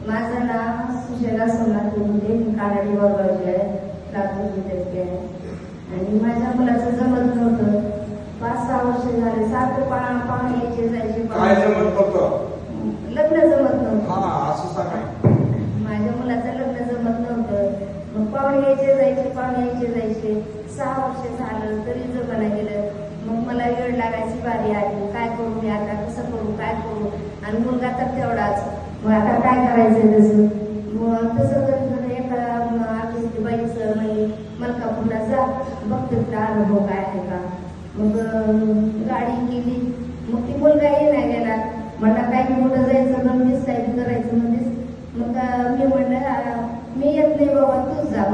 माझं नाव सुशेला सोमनाथ मुंडे, मी कानडी वगळचे आहे, लातूर जिल्ह्यातली आहे. आणि माझ्या मुलाचं जमत नव्हतं. 5-6 वर्ष झाले, सारखं पाहुणे यायचे जायचे. काय जमत नव्हतं? लग्न जमत नव्हतं. हा, असं सांगा. माझ्या मुलाचं लग्न जमत नव्हतं. मग पाहुणे यायचे जायचे. 6 वर्ष झालं तरी जमाना गेलं. मग मला वेळ लागायची बारी आली. काय करू मी आता, कसं करू, काय करू. आणि मुलगा तर तेवढाच. मग आता काय करायचं तसं. मग तसं कधी एका आमची बाईचं म्हणजे मलकापूरला जा, बघते तुला अनुभव काय आहे का. मग गाडी केली. मग ती मुलगा नाही गेला. म्हणला काही मोठं जायचं म्हणूनच काही करायचं म्हणतेस. मग मी म्हणलं मी येत नाही बाबा, तूच जा.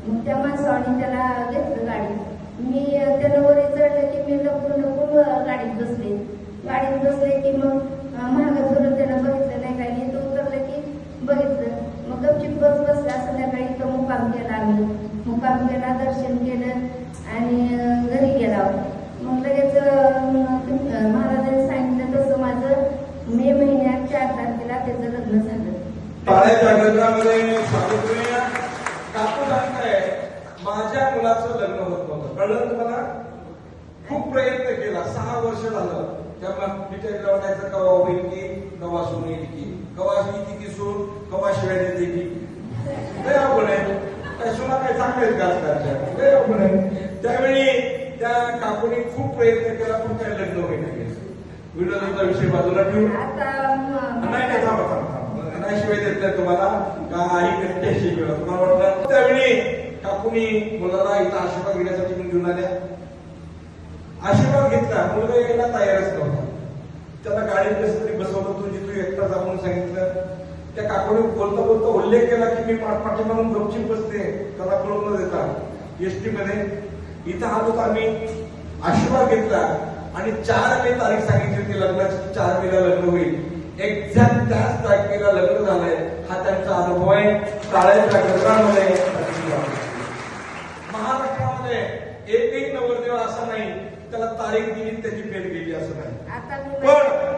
मग त्या माणसाने त्याला घेतलं गाडी. मी त्याला वर चढलं की मी लपून गाडीत बसले की मग महागात फिरून त्याला बघितलं नाही काही नाही. तो उतरलं की बघितलं. मग गपचिप बसला. संध्याकाळी तो मुक्काम केला. आम्ही मुक्काम केला, दर्शन केलं आणि घरी गेला. मग लगेच महाराजांनी सांगितलं तसं माझं मे महिन्यात 4 तारखेला त्याचं लग्न झालं. टाळ्याच्या गजरामध्ये स्वागत करूया. काकू सांगताय माझ्या मुलाचं लग्न होत नव्हतं. कळलं तुम्हाला? खूप प्रयत्न केला. 6 वर्ष झालं. त्यामुळे पिठाला वाटायचं कवा होईल की, कवा सून येईल की, कवा येते की सून, कवा शिवाय देते की. लय अवघड आहे. काय सुना काय चांगलेच गाजकारच्या. लय अवघड आहे. त्यावेळी त्या काकूने खूप प्रयत्न केला पण काय लग्न होईना गेलं. विनोदाचा विषय बाजूला ठेवून नाही नाही शिवाय देत नाही तुम्हाला का आई कट्टे शिकवलं तुम्हाला वाटलं. त्यावेळी काकूनी मुलाला इथं आशीर्वाद घेण्यासाठी घेऊन आल्या. आशीर्वाद घेतला. मुलगा यायला तयारच नव्हता. त्याला गाडीत कसं तरी बसवलं. तू एकटा जा म्हणून सांगितलं. त्या काकूने बोलता उल्लेख केला की मी पाठपाठी म्हणून गपचीप बसते, त्याला कळून न देता एसटी मध्ये. इथं आलो तर आम्ही आशीर्वाद घेतला आणि 4 मे तारीख सांगितली होती लग्नाची. 4 मेला लग्न होईल. एक्झॅक्ट त्याच तारखेला लग्न झालंय. हा त्यांचा अनुभव आहे. टाळ्याच्या गजरामध्ये महाराष्ट्रामध्ये एक नवरदेव असा नाही त्याला तारीख दिली त्याची पेट गेली असं नाही. पण